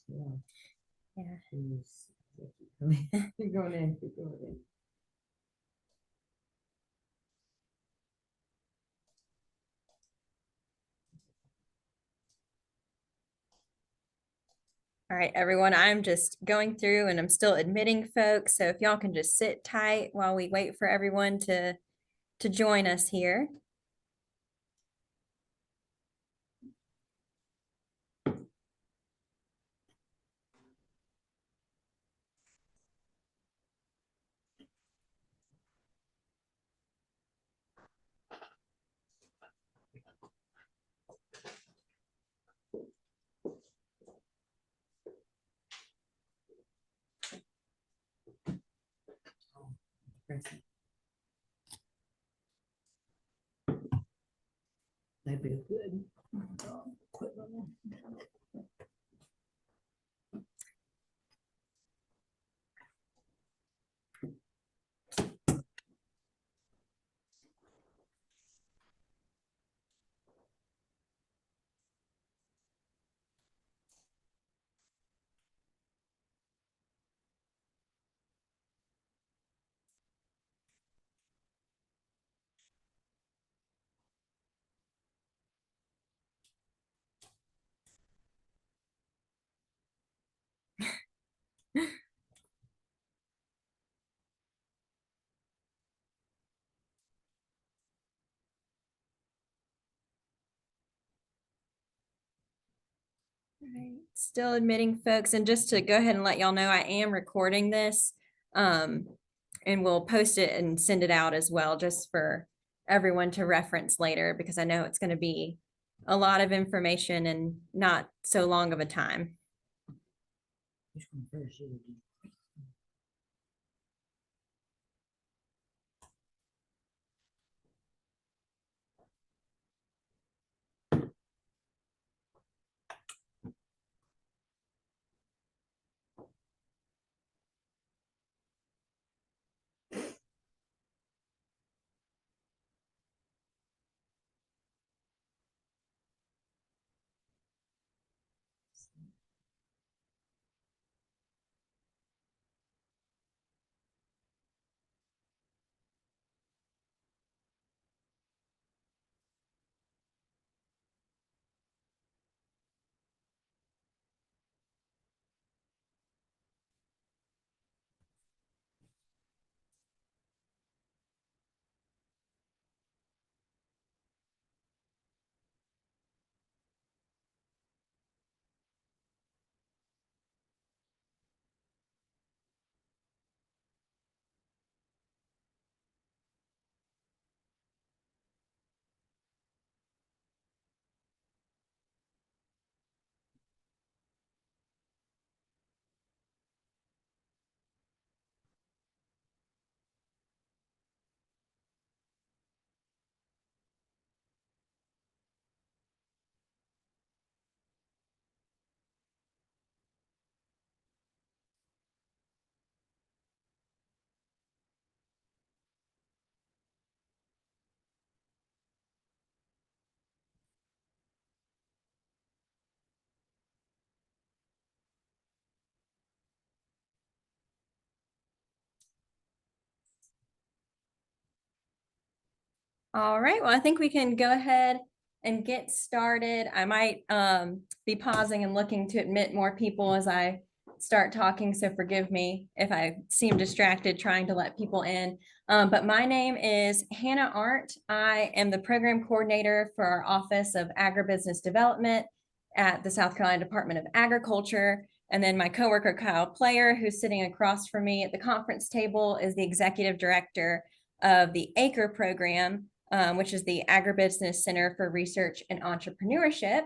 Yeah. Keep going in, keep going in. All right, everyone, I'm just going through and I'm still admitting folks. So if y'all can just sit tight while we wait for everyone to join us here. That'd be good. Quit on All right, still admitting folks, and just to go ahead and let y'all know, I am recording this, and we'll post it and send it out as well, just for everyone to reference later, because I know it's going to be a lot of information and not so long of a time. Which one first? All right, well, I think we can go ahead and get started. I might be pausing and looking to admit more people as I start talking, so forgive me if I seem distracted trying to let people in. But my name is Hannah Arndt. I am the program coordinator for our Office of Agribusiness Development at the South Carolina Department of Agriculture. And then my coworker, Kyle Player, who's sitting across from me at the conference table, is the executive director of the ACRE program, which is the Agribusiness Center for Research and Entrepreneurship.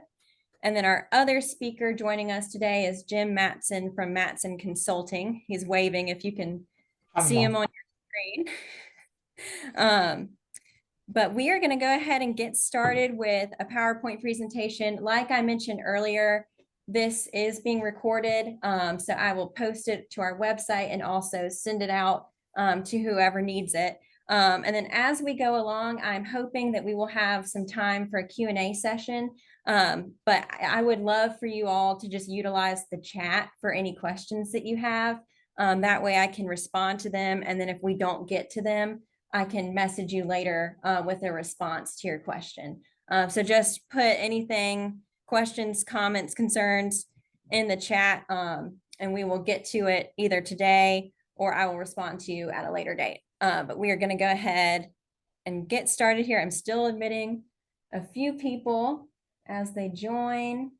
And then our other speaker joining us today is Jim Matson from Matson Consulting. He's waving if you can see him on your screen. But we are going to go ahead and get started with a PowerPoint presentation. Like I mentioned earlier, this is being recorded, so I will post it to our website and also send it out to whoever needs it. And then as we go along, I'm hoping that we will have some time for a Q&A session. But I would love for you all to just utilize the chat for any questions that you have. That way I can respond to them. And then if we don't get to them, I can message you later with a response to your question. So just put anything, questions, comments, concerns in the chat, and we will get to it either today or I will respond to you at a later date. But we are going to go ahead and get started here. I'm still admitting a few people as they join.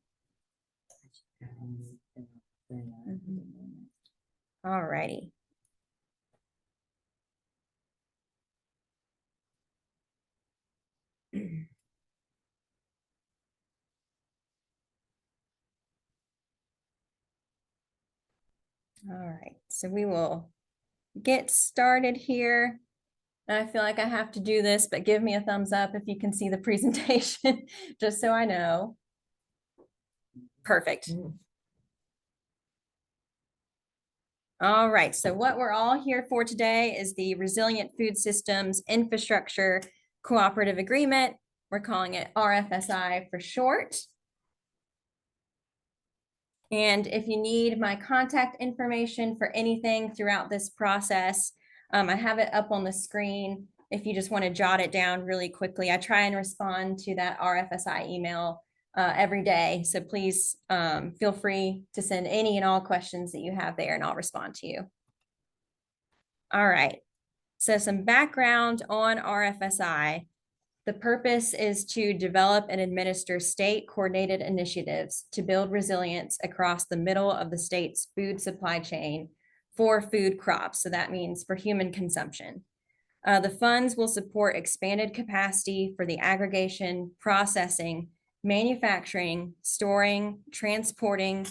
All righty. All right, so we will get started here. I feel like I have to do this, but give me a thumbs up if you can see the presentation, just so I know. Perfect. All right, so what we're all here for today is the Resilient Food Systems Infrastructure Cooperative Agreement. We're calling it RFSI for short. And if you need my contact information for anything throughout this process, I have it up on the screen if you just want to jot it down really quickly. I try and respond to that RFSI email every day. So please feel free to send any and all questions that you have there and I'll respond to you. All right, so some background on RFSI. The purpose is to develop and administer state coordinated initiatives to build resilience across the middle of the state's food supply chain for food crops. So that means for human consumption. The funds will support expanded capacity for the aggregation, processing, manufacturing, storing, transporting,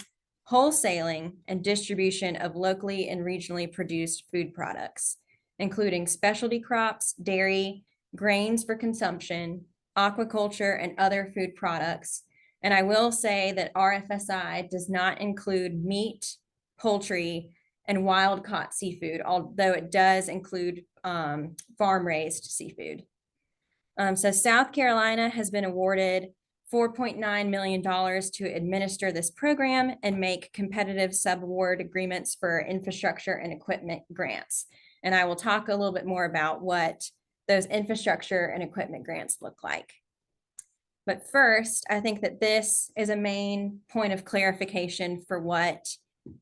wholesaling, and distribution of locally and regionally produced food products, including specialty crops, dairy, grains for consumption, aquaculture, and other food products. And I will say that RFSI does not include meat, poultry, and wild caught seafood, although it does include farm raised seafood. So South Carolina has been awarded $4.9 million to administer this program and make competitive subaward agreements for infrastructure and equipment grants. And I will talk a little bit more about what those infrastructure and equipment grants look like. But first, I think that this is a main point of clarification for what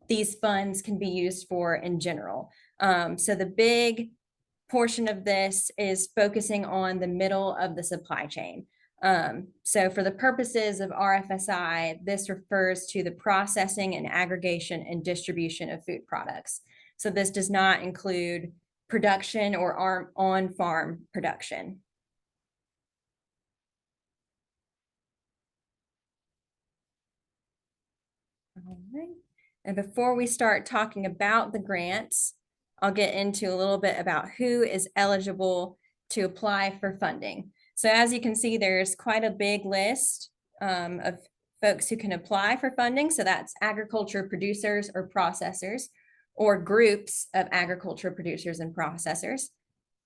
these funds can be used for in general. So the big portion of this is focusing on the middle of the supply chain. So for the purposes of RFSI, this refers to the processing and aggregation and distribution of food products. So this does not include production or on-farm production. All right. And before we start talking about the grants, I'll get into a little bit about who is eligible to apply for funding. So as you can see, there's quite a big list of folks who can apply for funding. So that's agriculture producers or processors, or groups of agriculture producers and processors,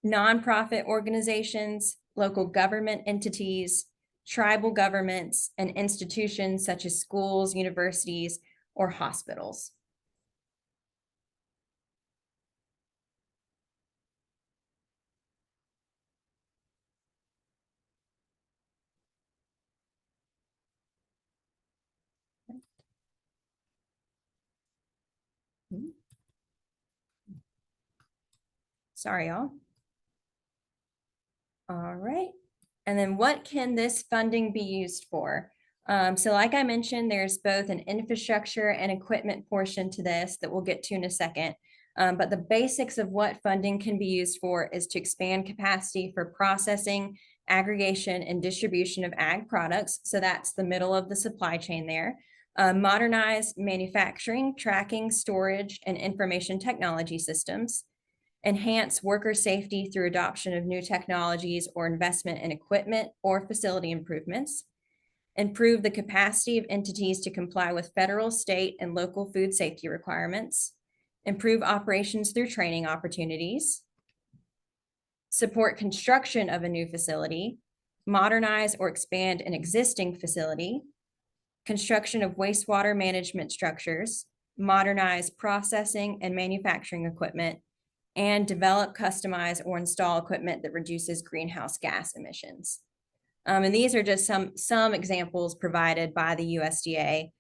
nonprofit organizations, local government entities, tribal governments, and institutions such as schools, universities, or hospitals. Sorry, y'all. All right. And then what can this funding be used for? So like I mentioned, there's both an infrastructure and equipment portion to this that we'll get to in a second. But the basics of what funding can be used for is to expand capacity for processing, aggregation, and distribution of ag products. So that's the middle of the supply chain there. Modernize manufacturing, tracking, storage, and information technology systems. Enhance worker safety through adoption of new technologies or investment in equipment or facility improvements. Improve the capacity of entities to comply with federal, state, and local food safety requirements. Improve operations through training opportunities. support construction of a new facility, modernize or expand an existing facility, construction of wastewater management structures, modernize processing and manufacturing equipment, and develop, customize, or install equipment that reduces greenhouse gas emissions. And these are just some examples provided by the USDA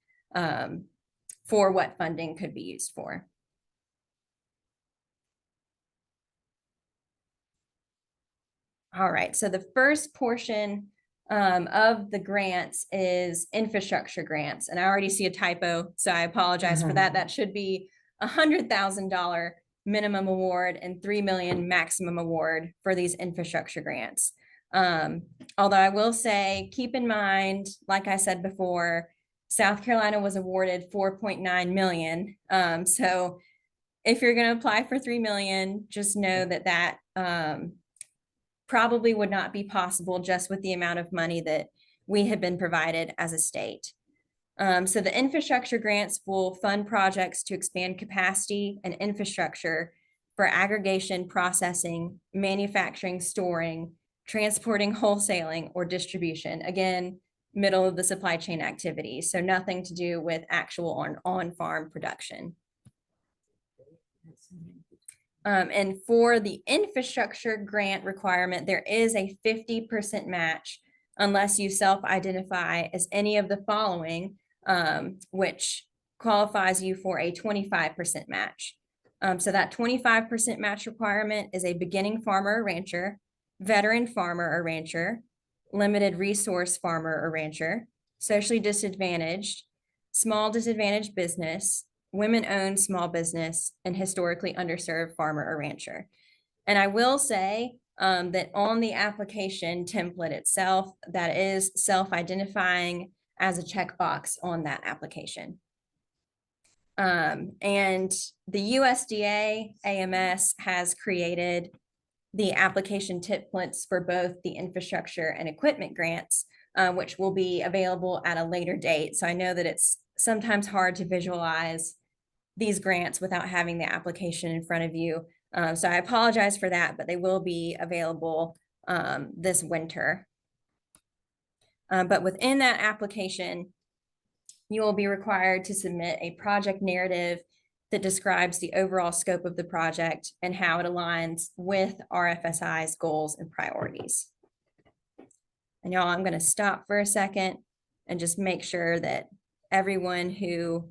for what funding could be used for. All right, so the first portion of the grants is infrastructure grants. And I already see a typo, so I apologize for that. That should be $100,000 minimum award and $3 million maximum award for these infrastructure grants. Although I will say, keep in mind, like I said before, South Carolina was awarded 4.9 million. So if you're going to apply for 3 million, just know that probably would not be possible just with the amount of money that we have been provided as a state. So the infrastructure grants will fund projects to expand capacity and infrastructure for aggregation, processing, manufacturing, storing, transporting, wholesaling, or distribution. Again, middle of the supply chain activities. So nothing to do with actual on-farm production. And for the infrastructure grant requirement, there is a 50% match unless you self-identify as any of the following, which qualifies you for a 25% match. So that 25% match requirement is a beginning farmer or rancher, veteran farmer or rancher, limited resource farmer or rancher, socially disadvantaged, small disadvantaged business, women-owned small business, and historically underserved farmer or rancher. And I will say that on the application template itself, that is self-identifying as a checkbox on that application. And the USDA AMS has created the application templates for both the infrastructure and equipment grants, which will be available at a later date. So I know that it's sometimes hard to visualize these grants without having the application in front of you. So I apologize for that, but they will be available this winter. But within that application, you will be required to submit a project narrative that describes the overall scope of the project and how it aligns with RFSI's goals and priorities. And y'all, I'm going to stop for a second and just make sure that everyone who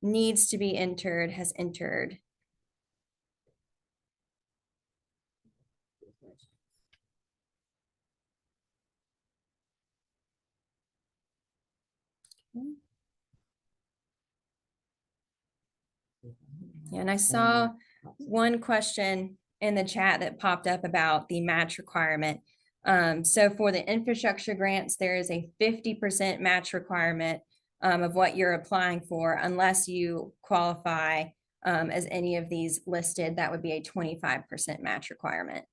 needs to be entered has entered. Yeah, and I saw one question in the chat that popped up about the match requirement. So for the infrastructure grants, there is a 50% match requirement of what you're applying for, unless you qualify as any of these listed. That would be a 25% match requirement.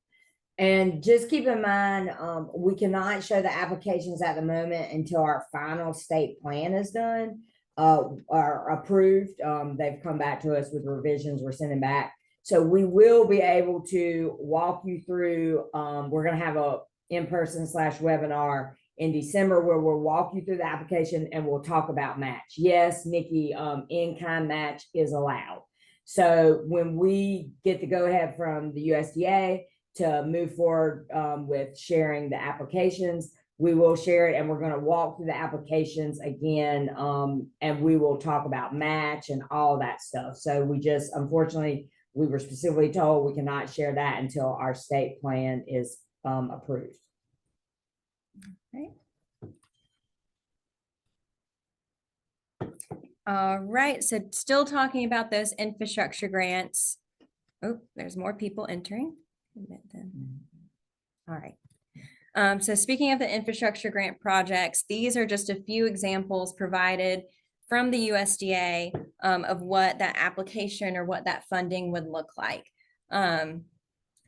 And just keep in mind, we cannot show the applications at the moment until our final state plan is done, are approved. They've come back to us with revisions we're sending back. So we will be able to walk you through, we're going to have a in-person / webinar in December where we'll walk you through the application and we'll talk about match. Yes, Nikki, in-kind match is allowed. So when we get the go-ahead from the USDA to move forward with sharing the applications, we will share it, and we're going to walk through the applications again, and we will talk about match and all that stuff. So we just, unfortunately, we were specifically told we cannot share that until our state plan is approved. Right. All right, so still talking about those infrastructure grants. Oh, there's more people entering. All right. So speaking of the infrastructure grant projects, these are just a few examples provided from the USDA of what that application or what that funding would look like.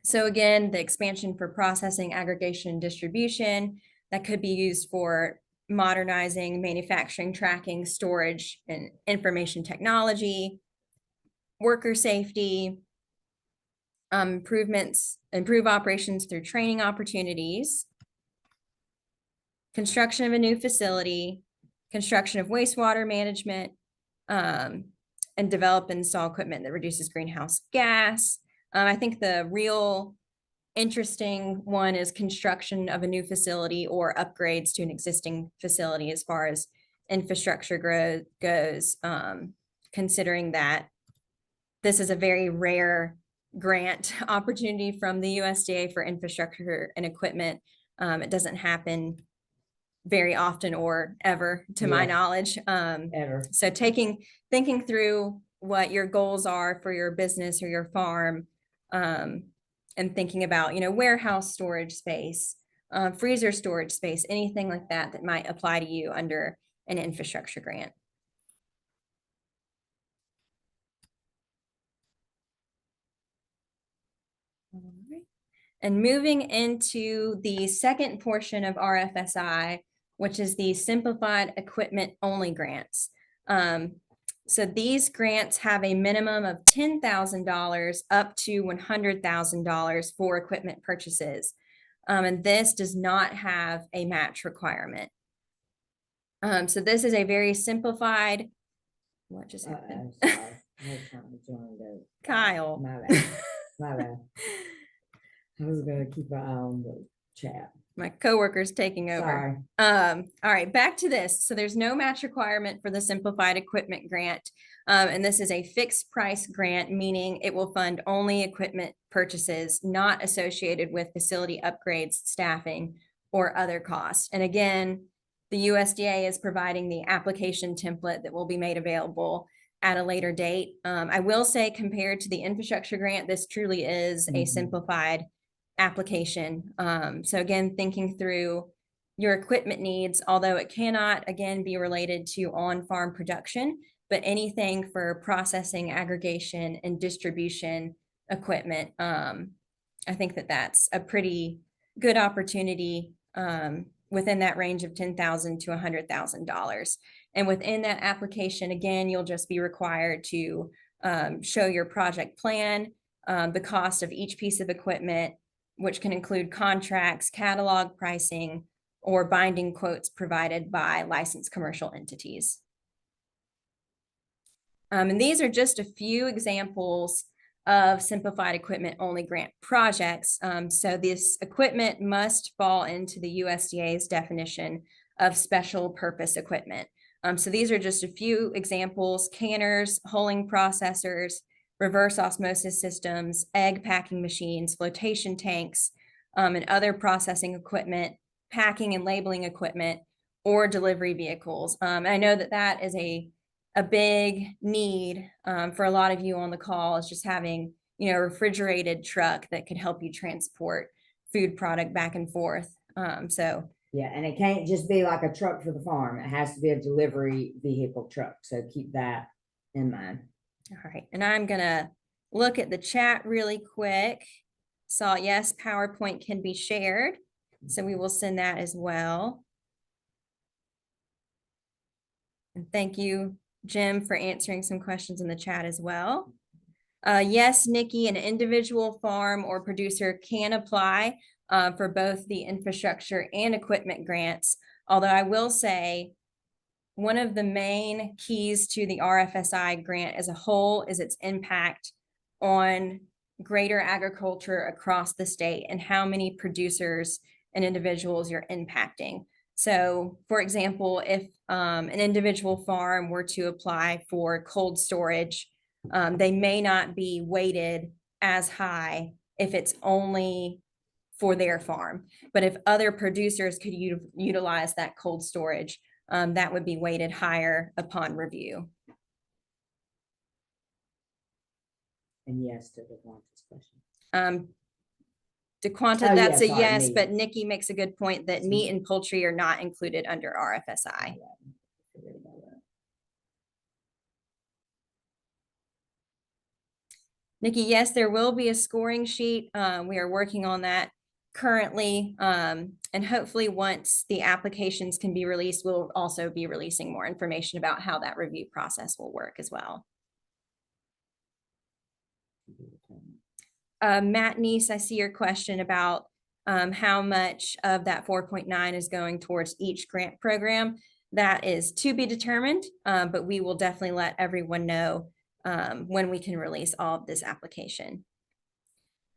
So again, the expansion for processing, aggregation, and distribution, that could be used for modernizing, manufacturing, tracking, storage, and information technology, worker safety, improve operations through training opportunities, construction of a new facility, construction of wastewater management, and develop and install equipment that reduces greenhouse gas. I think the real interesting one is construction of a new facility or upgrades to an existing facility as far as infrastructure goes, considering that this is a very rare grant opportunity from the USDA for infrastructure and equipment. It doesn't happen very often or ever, to my Yeah. knowledge. Ever. So thinking through what your goals are for your business or your farm, and thinking about, warehouse storage space, freezer storage space, anything like that that might apply to you under an infrastructure grant. All right. And moving into the second portion of RFSI, which is the simplified equipment only grants. So these grants have a minimum of $10,000 up to $100,000 for equipment purchases. And this does not have a match requirement. So this is a very simplified, what just happened? Sorry. I was trying to join the. Kyle. My bad. My bad. I was gonna keep an eye on the chat. My coworker's taking over. Sorry. All right, back to this. So there's no match requirement for the simplified equipment grant. And this is a fixed price grant, meaning it will fund only equipment purchases not associated with facility upgrades, staffing, or other costs. And again, the USDA is providing the application template that will be made available at a later date. I will say, compared to the infrastructure grant, this truly is a simplified application. So again, thinking through your equipment needs, although it cannot, again, be related to on-farm production, but anything for processing, aggregation, and distribution equipment. I think that that's a pretty good opportunity within that range of $10,000 to $100,000. And within that application, again, you'll just be required to show your project plan, the cost of each piece of equipment, which can include contracts, catalog pricing, or binding quotes provided by licensed commercial entities. And these are just a few examples of simplified equipment only grant projects. So this equipment must fall into the USDA's definition of special purpose equipment. So these are just a few examples: canners, hulling processors, reverse osmosis systems, egg packing machines, flotation tanks, and other processing equipment, packing and labeling equipment, or delivery vehicles. I know that that is a big need for a lot of you on the call, is just having, a refrigerated truck that could help you transport food product back and forth. Yeah, and it can't just be like a truck for the farm. It has to be a delivery vehicle truck. So keep that in mind. All right, and I'm gonna look at the chat really quick. Saw, yes, PowerPoint can be shared, so we will send that as well. And thank you, Jim, for answering some questions in the chat as well. Yes, Nikki, an individual farm or producer can apply for both the infrastructure and equipment grants. Although I will say, one of the main keys to the RFSI grant as a whole is its impact on greater agriculture across the state and how many producers and individuals you're impacting. So, for example, if an individual farm were to apply for cold storage, they may not be weighted as high if it's only for their farm. But if other producers could utilize that cold storage, that would be weighted higher upon review. And yes to the Quanta's question. DeQuanta, Oh, that's yeah, a sorry, yes, meat. but Nikki makes a good point that meat and poultry are not included under RFSI. Forget about that. Nikki, yes, there will be a scoring sheet. We are working on that currently. And hopefully once the applications can be released, we'll also be releasing more information about how that review process will work as well. Matt Neese, I see your question about how much of that 4.9 is going towards each grant program. That is to be determined, but we will definitely let everyone know when we can release all of this application.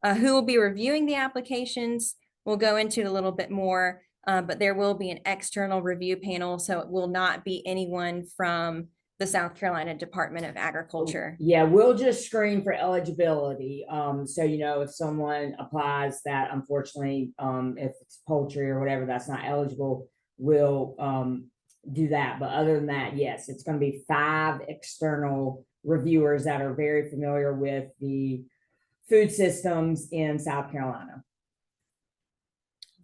Who will be reviewing the applications? We'll go into it a little bit more, but there will be an external review panel, so it will not be anyone from the South Carolina Department of Agriculture. Yeah, we'll just screen for eligibility. So if someone applies that, unfortunately, if it's poultry or whatever, that's not eligible, we'll do that. But other than that, yes, it's going to be 5 external reviewers that are very familiar with the food systems in South Carolina.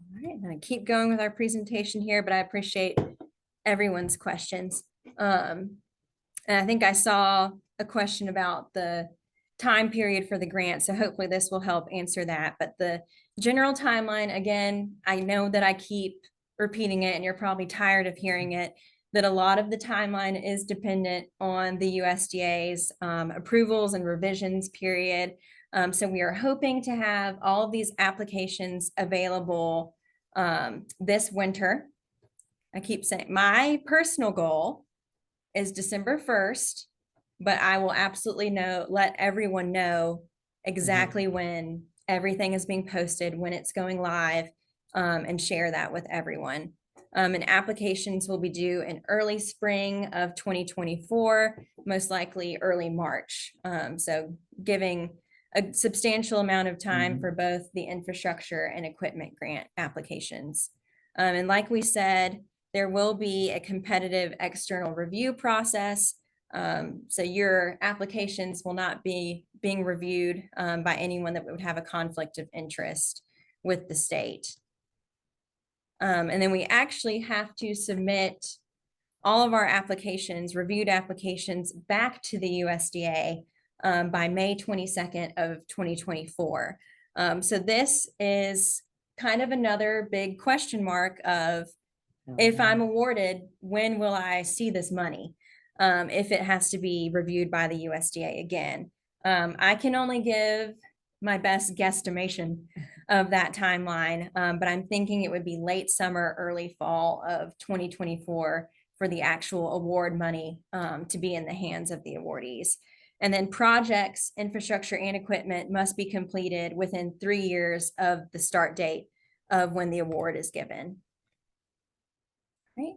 All right, I'm gonna keep going with our presentation here, but I appreciate everyone's questions. And I think I saw a question about the time period for the grant, so hopefully this will help answer that. But the general timeline, again, I know that I keep repeating it and you're probably tired of hearing it, that a lot of the timeline is dependent on the USDA's approvals and revisions period. So we are hoping to have all of these applications available this winter. I keep saying my personal goal is December 1st, but I will absolutely let everyone know exactly when everything is being posted, when it's going live, and share that with everyone. And applications will be due in early spring of 2024, most likely early March. So giving a substantial amount of time for both the infrastructure and equipment grant applications. And like we said, there will be a competitive external review process. So your applications will not be being reviewed by anyone that would have a conflict of interest with the state. And then we actually have to submit all of our applications, reviewed applications, back to the USDA by May 22nd of 2024. So this is kind of another big question mark of, if I'm awarded, when will I see this money? If it has to be reviewed by the USDA again. I can only give my best guesstimation of that timeline, but I'm thinking it would be late summer, early fall of 2024 for the actual award money to be in the hands of the awardees. And then projects, infrastructure, and equipment must be completed within 3 years of the start date of when the award is given. Right.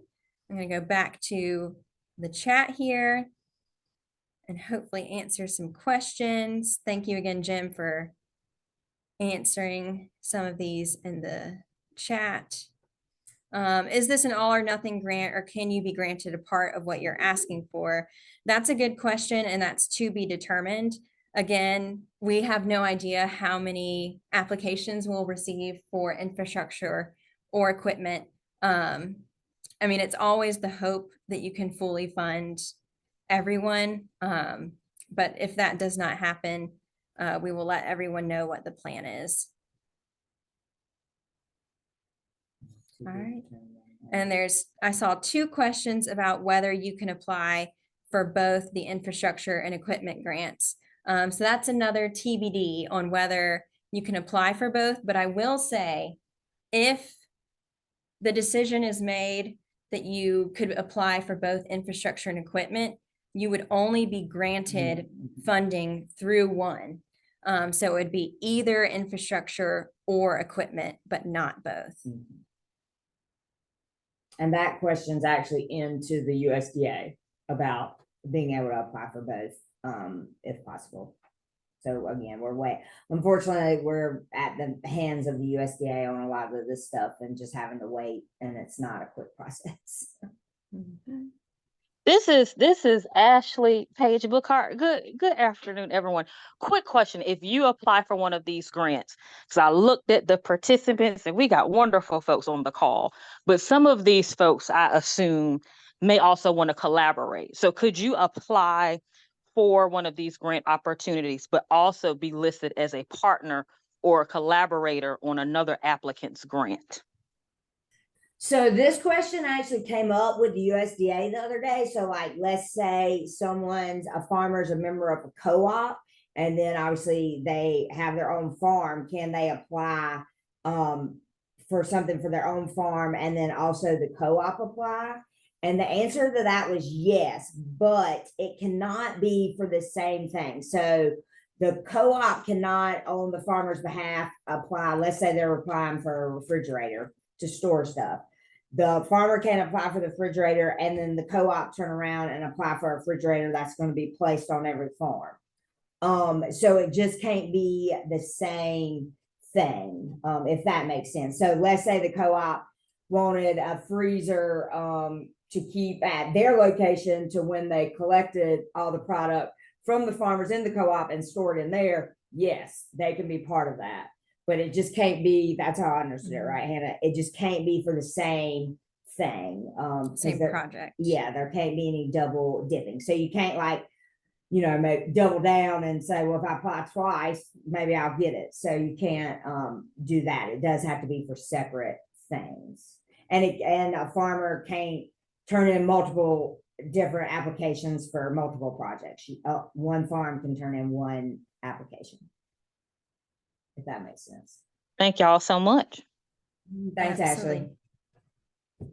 I'm going to go back to the chat here and hopefully answer some questions. Thank you again, Jim, for answering some of these in the chat. Is this an all or nothing grant, or can you be granted a part of what you're asking for? That's a good question, and that's to be determined. Again, we have no idea how many applications we'll receive for infrastructure or equipment. I mean, it's always the hope that you can fully fund everyone. But if that does not happen, we will let everyone know what the plan is. All right. And I saw 2 questions about whether you can apply for both the infrastructure and equipment grants. So that's another TBD on whether you can apply for both. But I will say, if the decision is made that you could apply for both infrastructure and equipment, you would only be granted funding through one. So it would be either infrastructure or equipment, but not both. And that question's actually into the USDA about being able to apply for both, if possible. So again, unfortunately, we're at the hands of the USDA on a lot of this stuff and just having to wait, and it's not a quick process. This is Ashley Page Bookart. Good afternoon, everyone. Quick question: if you apply for one of these grants, because I looked at the participants and we got wonderful folks on the call, but some of these folks, I assume, may also want to collaborate. So could you apply for one of these grant opportunities, but also be listed as a partner or a collaborator on another applicant's grant? So this question actually came up with the USDA the other day. So like, let's say a farmer's a member of a co-op And then obviously they have their own farm. Can they apply for something for their own farm and then also the co-op apply? And the answer to that was yes, but it cannot be for the same thing. So the co-op cannot, on the farmer's behalf, apply. Let's say they're applying for a refrigerator to store stuff. The farmer can apply for the refrigerator, and then the co-op turn around and apply for a refrigerator that's going to be placed on every farm. So it just can't be the same thing, if that makes sense. So let's say the co-op wanted a freezer to keep at their location to when they collected all the product from the farmers in the co-op and stored in there. Yes, they can be part of that, but it just can't be. That's how I understood it, right, Hannah? It just can't be for the same thing. Same project. Yeah, there can't be any double dipping. So you can't like, you know, make double down and say, well, if I apply twice, maybe I'll get it. So you can't do that. It does have to be for separate things. And a farmer can't turn in multiple different applications for multiple projects. One farm can turn in one application, if that makes sense. Thank y'all so much. Thanks, Absolutely. Ashley.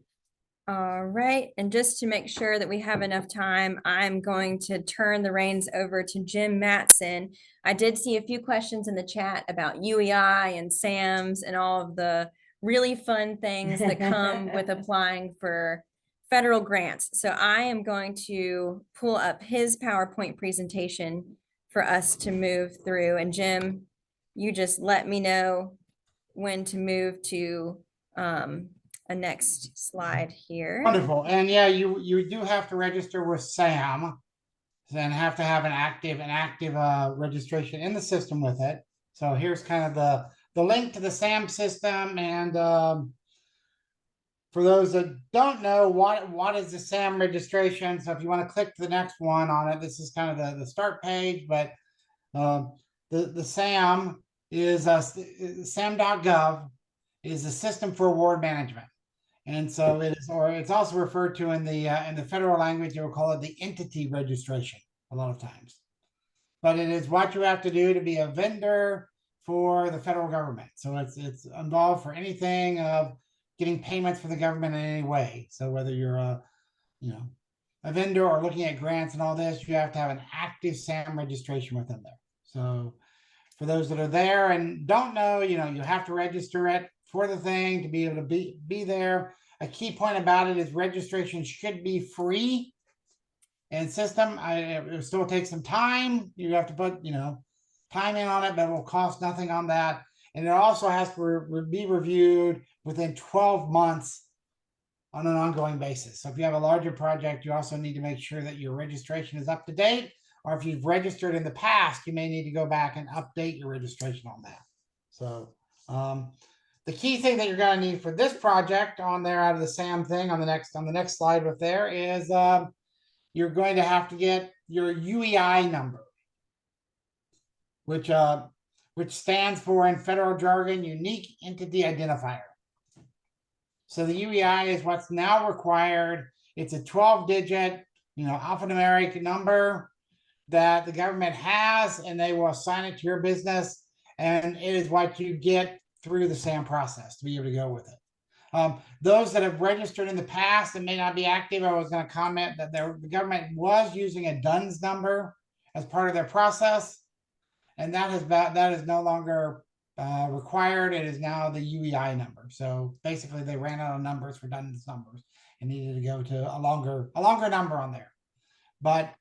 All right, and just to make sure that we have enough time, I'm going to turn the reins over to Jim Matson. I did see a few questions in the chat about UEI and SAMs and all of the really fun things that come with applying for federal grants. So I am going to pull up his PowerPoint presentation for us to move through. And Jim, you just let me know when to move to a next slide here. Wonderful. And yeah, you do have to register with SAM and have to have an active registration in the system with it. So here's kind of the link to the SAM system. And for those that don't know, what is the SAM registration? So if you want to click to the next one on it, this is kind of the start page, but the SAM is SAM.gov is the System for Award Management. And so it is, or it's also referred to in the federal language, they will call it the entity registration a lot of times. But it is what you have to do to be a vendor for the federal government. So it's involved for anything of getting payments for the government in any way. So whether you're a vendor or looking at grants and all this, you have to have an active SAM registration within there. So for those that are there and don't know, you have to register it for the thing to be able to be there. A key point about it is registration should be free and system. It will still take some time. You have to put, time in on it, but it will cost nothing on that. And it also has to be reviewed within 12 months on an ongoing basis. So if you have a larger project, you also need to make sure that your registration is up to date, or if you've registered in the past, you may need to go back and update your registration on that. So the key thing that you're going to need for this project on there out of the SAM thing on the next slide with there is you're going to have to get your UEI number, which stands for, in federal jargon, Unique Entity Identifier. So the UEI is what's now required. It's a 12-digit, alphanumeric number that the government has, and they will assign it to your business, and it is what you get through the SAM process to be able to go with it. Those that have registered in the past and may not be active, I was going to comment that the government was using a DUNS number as part of their process, and that is no longer required. It is now the UEI number. So basically, they ran out of numbers for DUNS numbers and needed to go to a longer number on there. But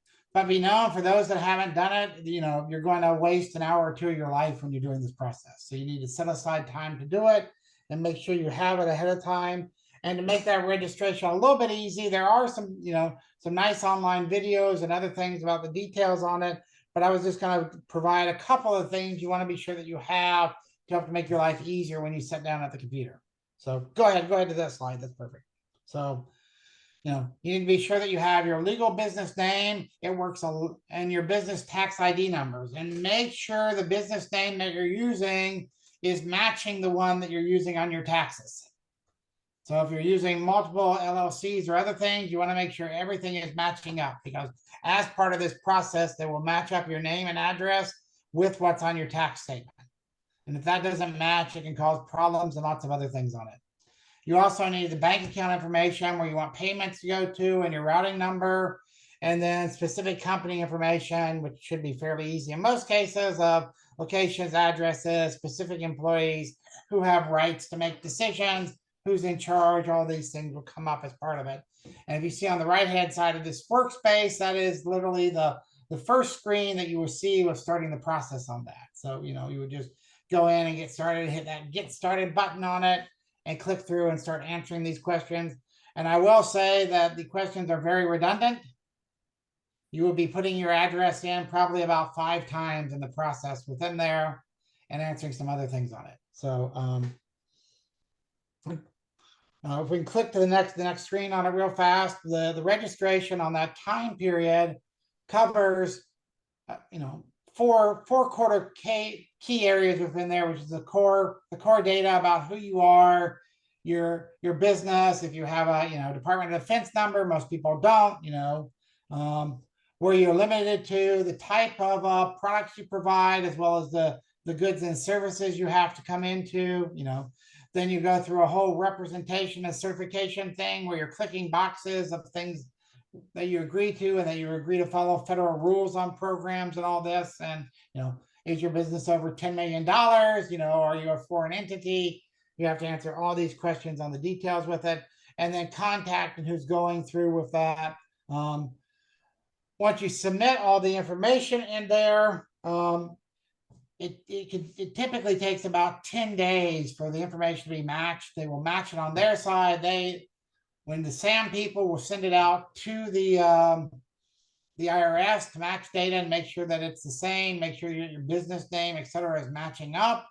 be known, for those that haven't done it, you're going to waste an hour or two of your life when you're doing this process. So you need to set aside time to do it and make sure you have it ahead of time. And to make that registration a little bit easy, there are some nice online videos and other things about the details on it. But I was just going to provide a couple of things you want to be sure that you have to make your life easier when you sit down at the computer. So go ahead to that slide. That's perfect. So you need to be sure that you have your legal business name, and your business tax ID numbers, and make sure the business name that you're using is matching the one that you're using on your taxes. So if you're using multiple LLCs or other things, you want to make sure everything is matching up, because as part of this process, they will match up your name and address with what's on your tax statement. And if that doesn't match, it can cause problems and lots of other things on it. You also need the bank account information where you want payments to go to and your routing number, and then specific company information, which should be fairly easy in most cases, of locations, addresses, specific employees who have rights to make decisions, who's in charge, all these things will come up as part of it. And if you see on the right-hand side of this workspace, that is literally the first screen that you will see with starting the process on that. So, you would just go in and get started, hit that get started button on it, and click through and start answering these questions. And I will say that the questions are very redundant. You will be putting your address in probably about 5 times in the process within there and answering some other things on it. So if we can click to the next screen on it real fast, the registration on that time period covers, 4 quarter key areas within there, which is the core data about who you are, your business. If you have a Department of Defense number, most people don't. Where you're limited to, the type of products you provide, as well as the goods and services you have to come into. Then you go through a whole representation and certification thing where you're clicking boxes of things that you agree to and that you agree to follow federal rules on programs and all this. And, is your business over $10 million? Are you a foreign entity? You have to answer all these questions on the details with it, and then contact and who's going through with that. Once you submit all the information in there, it typically takes about 10 days for the information to be matched. They will match it on their side. When the SAM people will send it out to the IRS to match data and make sure that it's the same, make sure your business name, etc., is matching up.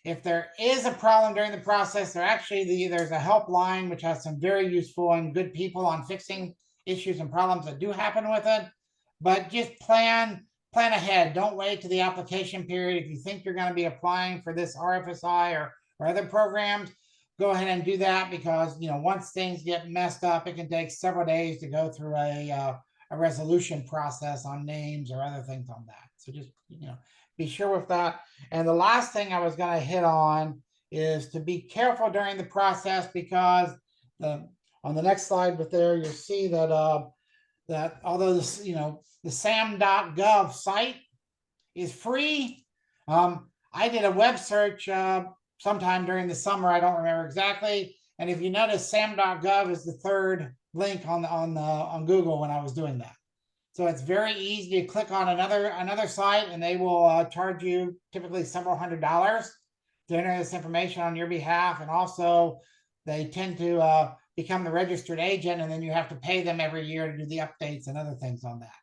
If there is a problem during the process, there's a helpline which has some very useful and good people on fixing issues and problems that do happen with it. But just plan ahead. Don't wait to the application period. If you think you're going to be applying for this RFSI or other programs, go ahead and do that, because once things get messed up, it can take several days to go through a resolution process on names or other things on that. So just be sure with that. And the last thing I was going to hit on is to be careful during the process, because on the next slide with there, you'll see that that although this the sam.gov site is free, I did a web search sometime during the summer. I don't remember exactly. And if you notice, sam.gov is the third link on Google when I was doing that. So it's very easy to click on another site, and they will charge you typically several $100s to enter this information on your behalf. And also, they tend to become the registered agent, and then you have to pay them every year to do the updates and other things on that.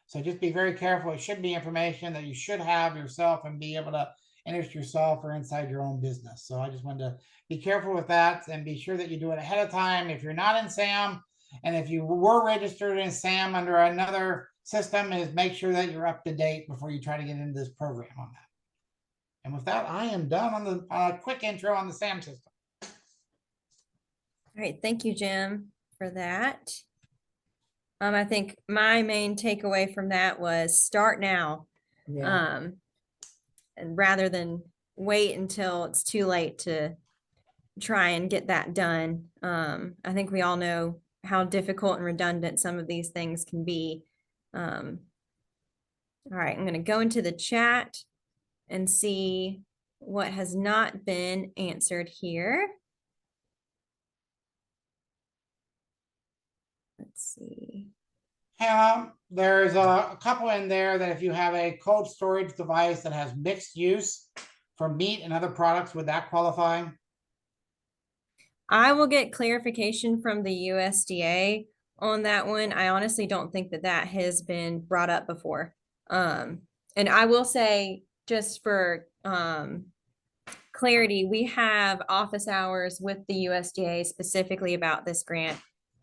So just be very careful. It should be information that you should have yourself and be able to enter yourself or inside your own business. So I just wanted to be careful with that and be sure that you do it ahead of time. If you're not in SAM, and if you were registered in SAM under another system, is make sure that you're up to date before you try to get into this program on that. And with that, I am done on a quick intro on the SAM system. All right, thank you, Jim, for that. I think my main takeaway from that was start now. Yeah. And rather than wait until it's too late to try and get that done. I think we all know how difficult and redundant some of these things can be. All right, I'm going to go into the chat and see what has not been answered here. Let's see. Hannah, there's a couple in there that if you have a cold storage device that has mixed use for meat and other products, would that qualify? I will get clarification from the USDA on that one. I honestly don't think that has been brought up before. And I will say, just for clarity, we have office hours with the USDA specifically about this grant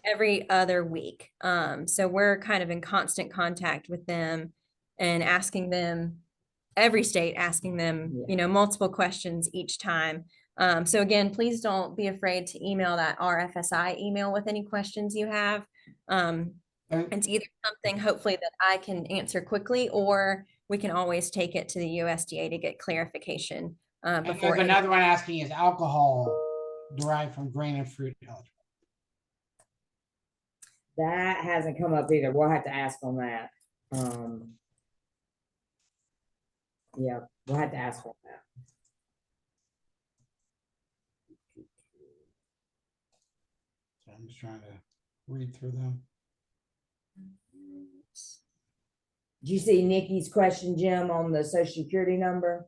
every other week. So we're kind of in constant contact with them and asking them, every state asking them, multiple questions each time. So again, please don't be afraid to email that RFSI email with any questions you have. It's either something hopefully that I can answer quickly, or we can always take it to the USDA to get clarification. And Before there's another one asking, is alcohol derived from grain and fruit eligible? That hasn't come up either. We'll have to ask on that. Yeah, we'll have to ask on that. So I'm just trying to read through them. Did you see Nikki's question, Jim, on the social security number?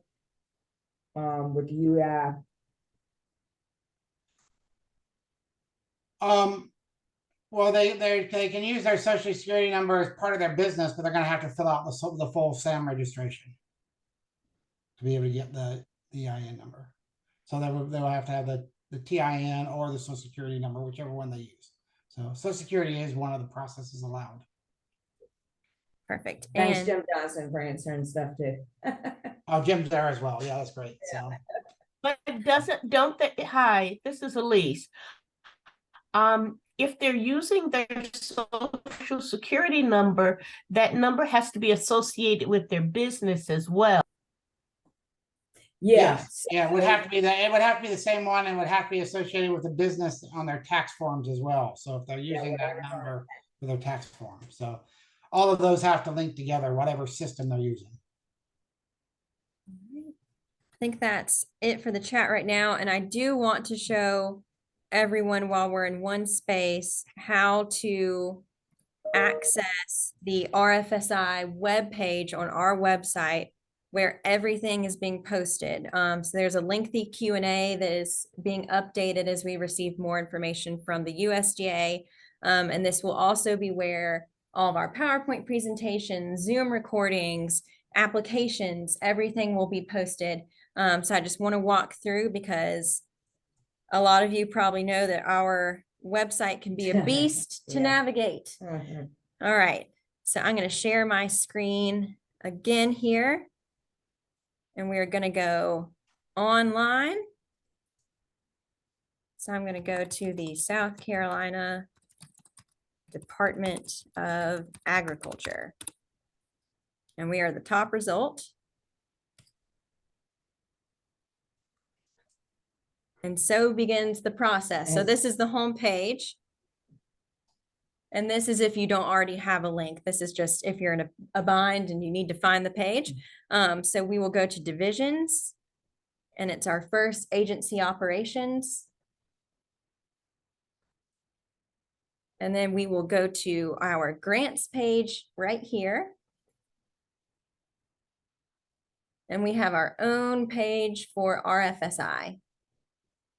With the UEI? Well, they can use their social security number as part of their business, but they're gonna have to fill out the full SAM registration to be able to get the EIN number. So they'll have to have the TIN or the social security number, whichever one they use. So social security is one of the processes allowed. Perfect. Thanks, And Jim Johnson, for answering stuff too. Oh, Jim's there as well. Yeah, that's great. So But it doesn't, don't they, hi, this is Elise. If they're using their social security number, that number has to be associated with their business as well. Yes. yeah, it would have to be the same one, and would have to be associated with the business on their tax forms as well. So if they're using that number for their tax form, so all of those have to link together, whatever system they're using. I think that's it for the chat right now. And I do want to show everyone, while we're in one space, how to access the RFSI webpage on our website, where everything is being posted. So there's a lengthy Q&A that is being updated as we receive more information from the USDA. And this will also be where all of our PowerPoint presentations, Zoom recordings, applications, everything will be posted. So I just want to walk through, because a lot of you probably know that our website can be a beast to Yeah. navigate. Mhm. All right, so I'm going to share my screen again here. And we're going to go online. So I'm going to go to the South Carolina Department of Agriculture. And we are the top result. And so begins the process. So this is the home page. And this is if you don't already have a link. This is just if you're in a bind and you need to find the page. So we will go to divisions, and it's our first agency operations. And then we will go to our grants page right here. And we have our own page for RFSI.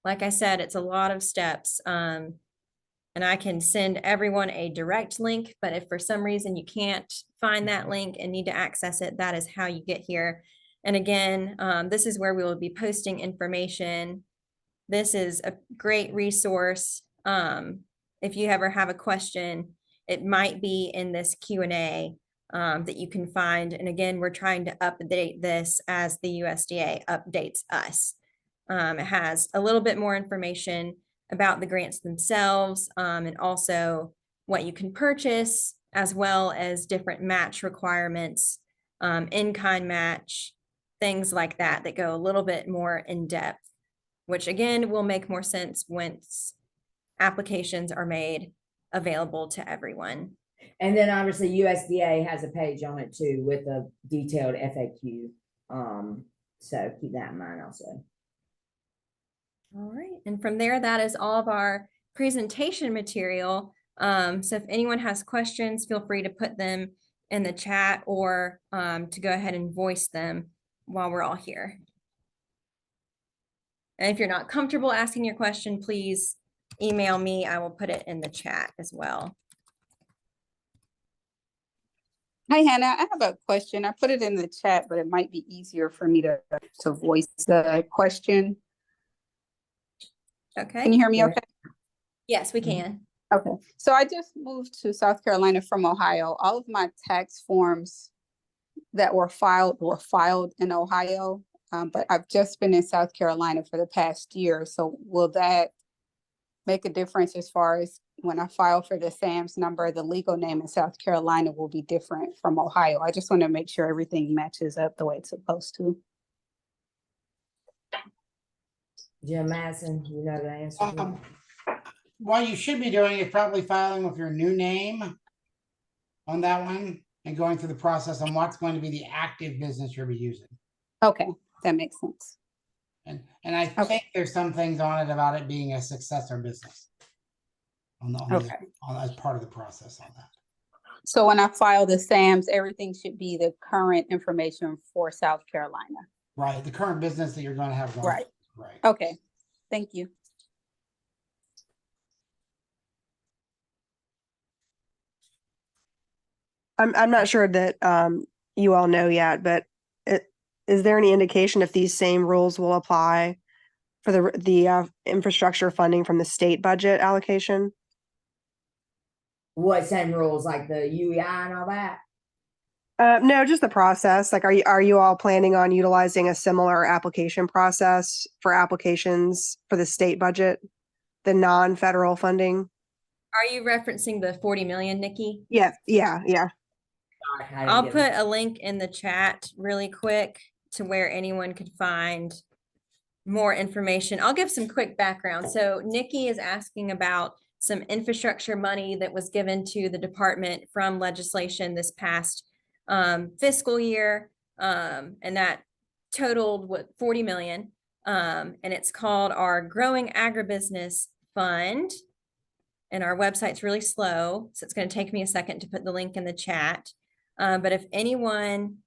Like I said, it's a lot of steps. And I can send everyone a direct link, but if for some reason you can't find that link and need to access it, that is how you get here. And again, this is where we will be posting information. This is a great resource. If you ever have a question, it might be in this Q&A that you can find. And again, we're trying to update this as the USDA updates us. It has a little bit more information about the grants themselves, and also what you can purchase, as well as different match requirements, in-kind match, things like that, that go a little bit more in depth, which again will make more sense once applications are made available to everyone. And then obviously USDA has a page on it too with a detailed FAQ. So keep that in mind also. All right, and from there, that is all of our presentation material. So if anyone has questions, feel free to put them in the chat, or to go ahead and voice them while we're all here. And if you're not comfortable asking your question, please email me. I will put it in the chat as well. Hi, Hannah. I have a question. I put it in the chat, but it might be easier for me to voice the question. Okay. Can you hear me okay? Yes, we can. Okay. So I just moved to South Carolina from Ohio. All of my tax forms that were filed in Ohio, but I've just been in South Carolina for the past year. So will that make a difference as far as when I file for the SAMS number, the legal name in South Carolina will be different from Ohio. I just want to make sure everything matches up the way it's supposed to. Jim Madison, you know the answer to that? What you should be doing is probably filing with your new name on that one and going through the process on what's going to be the active business you'll be using. Okay, that makes sense. And I Okay. think there's some things on it about it being a successor business Okay. as part of the process on that. So when I file the SAMs, everything should be the current information for South Carolina. Right, the current business that you're going to have going. Right. Right. Okay, thank you. I'm not sure that you all know yet, but is there any indication if these same rules will apply for the infrastructure funding from the state budget allocation? What same rules, like the UEI and all that? No, just the process. Like, are you all planning on utilizing a similar application process for applications for the state budget, the non-federal funding? Are you referencing the 40 million, Nikki? Yeah. I'll put a link in the chat really quick to where anyone could find more information. I'll give some quick background. So Nikki is asking about some infrastructure money that was given to the department from legislation this past fiscal year. And that totaled 40 million. And it's called our Growing Agribusiness Fund. And our website's really slow, so it's going to take me a second to put the link in the chat. But if anyone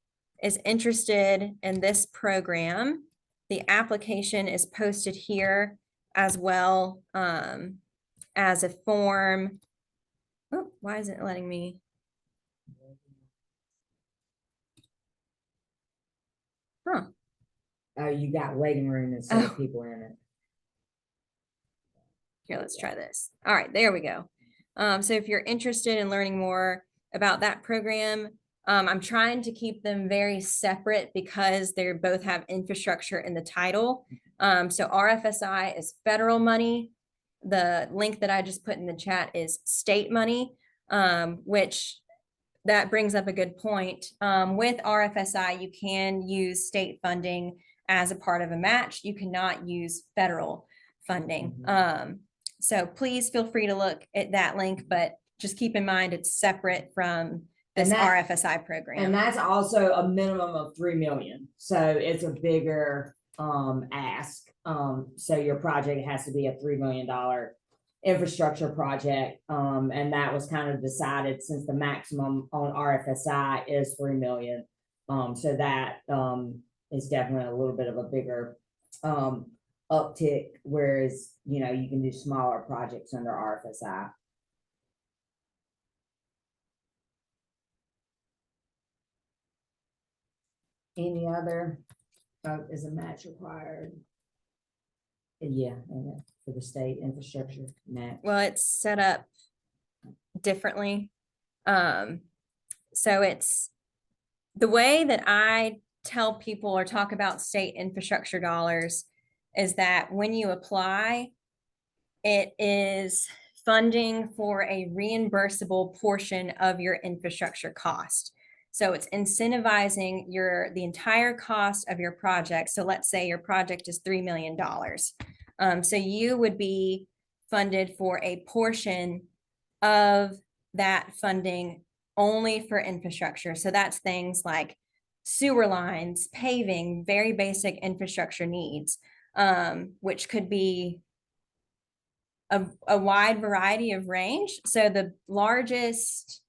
is interested in this program, the application is posted here as well as a form. Oh, why isn't it letting me? Huh. Oh, you got waiting room instead of Oh. people in it. Here, let's try this. All right, there we go. So if you're interested in learning more about that program, I'm trying to keep them very separate because they both have infrastructure in the title. So RFSI is federal money. The link that I just put in the chat is state money, which that brings up a good point. With RFSI, you can use state funding as a part of a match. You cannot use federal funding. So please feel free to look at that link, but just keep in mind it's separate from this RFSI program. And that's also a minimum of 3 million. So it's a bigger ask. So your project has to be a $3 million infrastructure project. And that was kind of decided since the maximum on RFSI is 3 million. So that is definitely a little bit of a bigger uptick, whereas, you know, you can do smaller projects under RFSI. Any other, is a match required? Yeah, for the state infrastructure match. Well, it's set up differently. So it's the way that I tell people or talk about state infrastructure dollars is that when you apply, it is funding for a reimbursable portion of your infrastructure cost. So it's incentivizing the entire cost of your project. So let's say your project is $3 million. So you would be funded for a portion of that funding only for infrastructure. So that's things like sewer lines, paving, very basic infrastructure needs, which could be a wide variety of range. So the largest,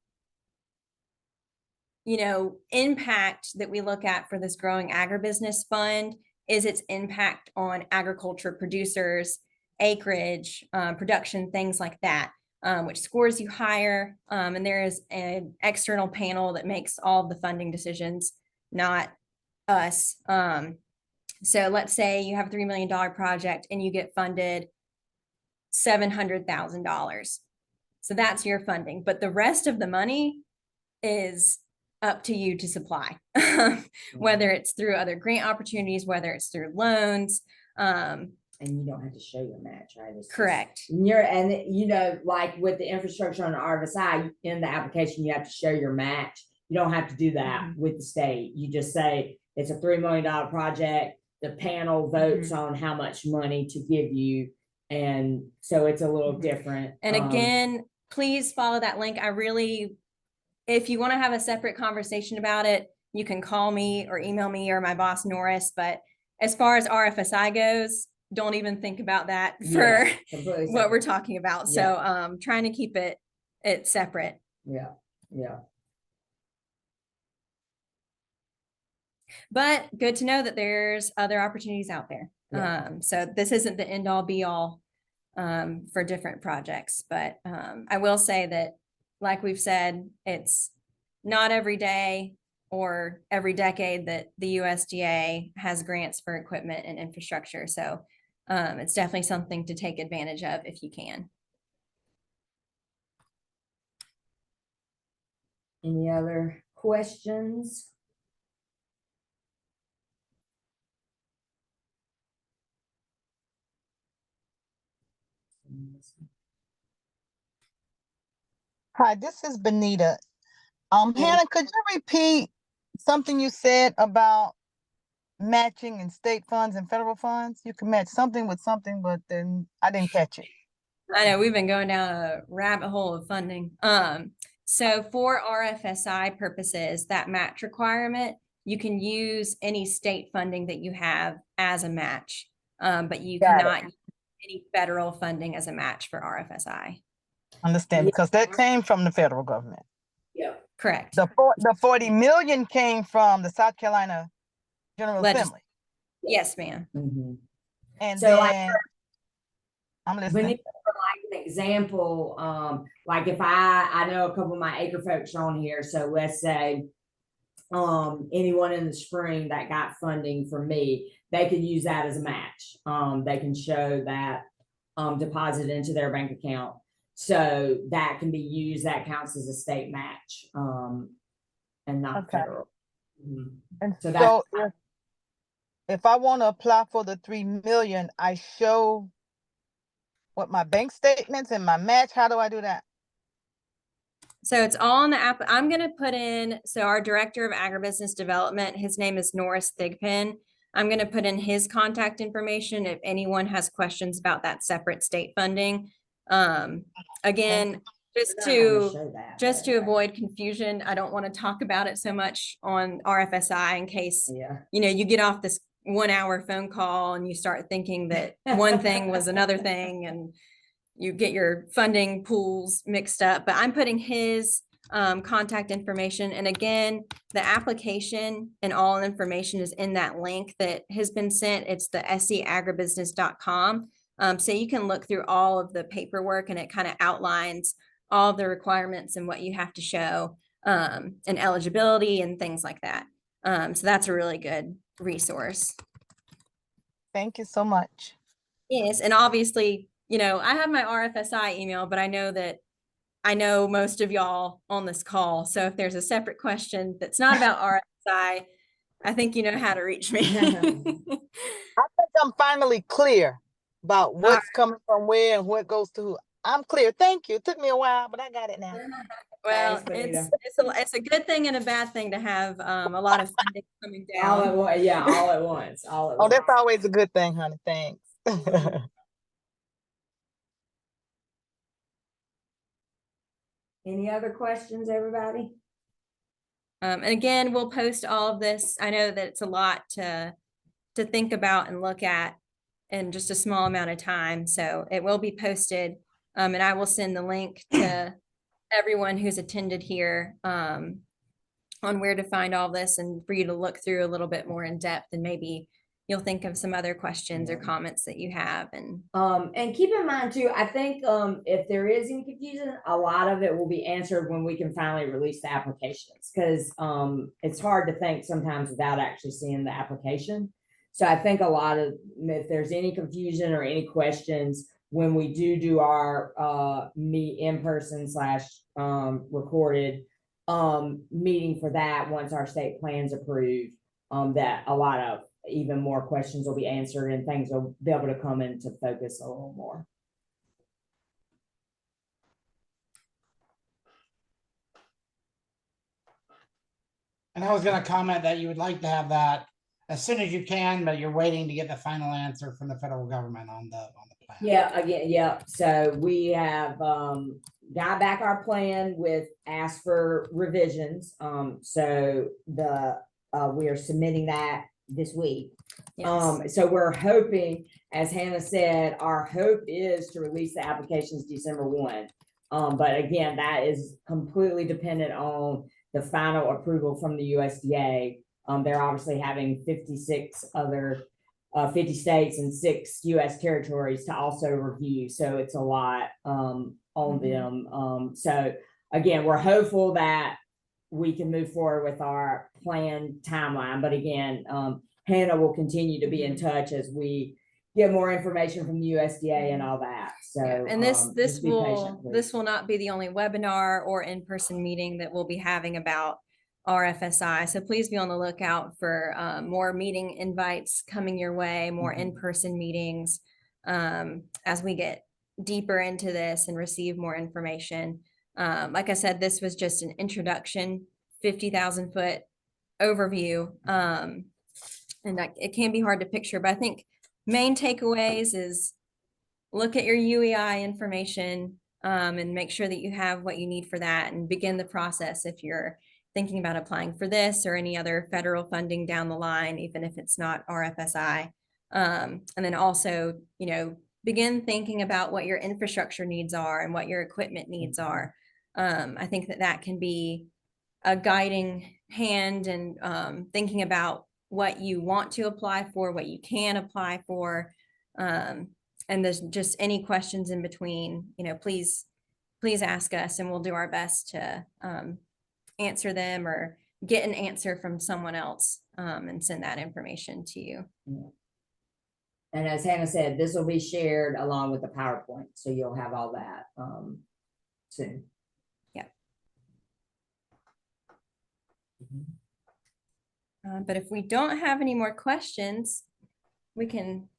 impact that we look at for this Growing Agribusiness Fund is its impact on agriculture producers, acreage, production, things like that, which scores you higher. And there is an external panel that makes all of the funding decisions, not us. So let's say you have a $3 million project and you get funded $700,000. So that's your funding, but the rest of the money is up to you to supply, whether it's through other grant opportunities, whether it's through loans. And and you don't have to show your match, right? It's just- Correct. and you know, like with the infrastructure on the RFSI, in the application, you have to show your match. You don't have to do that with the state. You just say it's a $3 million project. The panel votes on how much money to give you. And so it's a little different. And again, please follow that link. If you want to have a separate conversation about it, you can call me or email me or my boss Norris. But as far as RFSI goes, don't even think about that for completely what we're separate. talking about. So trying to keep it separate. Yeah, yeah. But good to know that there's other opportunities out there. Yeah. So this isn't the end all be all for different projects. But I will say that, like we've said, it's not every day or every decade that the USDA has grants for equipment and infrastructure. So it's definitely something to take advantage of if you can. Any other questions? Hi, this is Benita. Yeah. Hannah, could you repeat something you said about matching in state funds and federal funds? You can match something with something, but then I didn't catch it. I know we've been going down a rabbit hole of funding. So for RFSI purposes, that match requirement, you can use any state funding that you have as a match, but you Got it. cannot use any federal funding as a match for RFSI. Understand, Yeah. because that came from the federal government. Yeah. Correct. The 40 million came from the South Carolina General Assembly. Yes, ma'am. And So, like, then I'm listening. Benita, for like an example, like if I know a couple of my acre folks on here, so let's say anyone in the spring that got funding from me, they could use that as a match. They can show that deposit into their bank account. So that can be used, that counts as a state match, and not Okay. federal. And So so that's if I want to apply for the 3 million, I show what my bank statements and my match. How do I do that? So it's all in the app. I'm going to put in, so our director of agribusiness development, his name is Norris Thigpen. I'm going to put in his contact information if anyone has questions about that separate state funding. Again, just to avoid confusion, I don't want to talk about it so much on RFSI in case, you get off this 1 hour phone call and you start thinking that one thing was another thing and you get your funding pools mixed up. But I'm putting his contact information. And again, the application and all information is in that link that has been sent. It's the seagribusiness.com. So you can look through all of the paperwork and it kind of outlines all of the requirements and what you have to show and eligibility and things like that. So that's a really good resource. Thank you so much. Yes, and obviously, I have my RFSI email, but I know most of y'all on this call. So if there's a separate question that's not about RFSI, I think you know how to reach me. I think I'm finally clear about what's coming from where and what goes to who. I'm clear. Thank you. It took me a while, but I got it now. Well, Thanks, it's a good thing and a bad thing to have a lot of funding coming down. all at once. Yeah, all at once. All at Oh, once. that's always a good thing, honey. Thanks. Any other questions, everybody? And again, we'll post all of this. I know that it's a lot to think about and look at in just a small amount of time. So it will be posted. And I will send the link to everyone who's attended here on where to find all this and for you to look through a little bit more in depth, and maybe you'll think of some other questions or comments that you have. And keep in mind too, I think if there is any confusion, a lot of it will be answered when we can finally release the applications, because it's hard to think sometimes without actually seeing the application. So I think a lot of, if there's any confusion or any questions when we do our meet in person / recorded meeting for that, once our state plan's approved, that a lot of even more questions will be answered and things will be able to come into focus a little more. And I was gonna comment that you would like to have that as soon as you can, but you're waiting to get the final answer from the federal government on the plan. Yeah, again, yeah, so we have, got back our plan with, asked for revisions, so we are submitting that this week. Yes. So we're hoping, as Hannah said, our hope is to release the applications December 1. But again, that is completely dependent on the final approval from the USDA. They're obviously having 56 other 50 states and 6 US territories to also review. So it's a lot on them. So again, we're hopeful that we can move forward with our planned timeline. But again, Hannah will continue to be in touch as we get more information from the USDA and all that. So, Yeah, and this just be patient, please. this will not be the only webinar or in-person meeting that we'll be having about RFSI. So please be on the lookout for more meeting invites coming your way, more in-person meetings as we get deeper into this and receive more information. Like I said, this was just an introduction, 50,000 foot overview. And it can be hard to picture, but I think main takeaways is look at your UEI information and make sure that you have what you need for that and begin the process if you're thinking about applying for this or any other federal funding down the line, even if it's not RFSI. And then also, you know, begin thinking about what your infrastructure needs are and what your equipment needs are. I think that can be a guiding hand and thinking about what you want to apply for, what you can apply for. And there's just any questions in between, you know, please ask us and we'll do our best to answer them or get an answer from someone else and send that information to you. And as Hannah said, this will be shared along with the PowerPoint. So you'll have all that soon. Yeah. But if we don't have any more questions, we can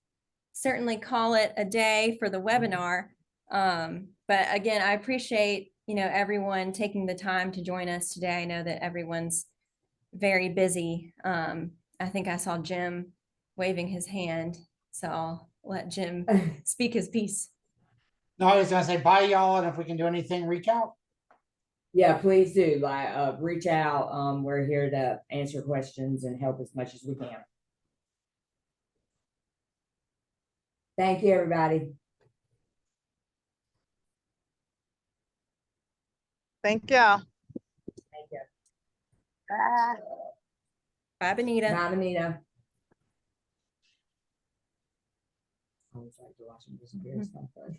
certainly call it a day for the webinar. But again, I appreciate, you know, everyone taking the time to join us today. I know that everyone's very busy. I think I saw Jim waving his hand, so I'll let Jim speak his piece. No, I was gonna say bye y'all, and if we can do anything, reach out. Yeah, please do. Like, reach out. We're here to answer questions and help as much as we can. Thank you, everybody. Thank y'all. Thank you. Bye. Bye, Benita. Bye, Benita. I always like to watch them disappear. It's not fun.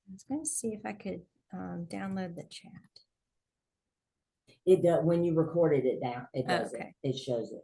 I was going to see if I could download the chat. It does when you recorded it down. It does okay. it. It shows it.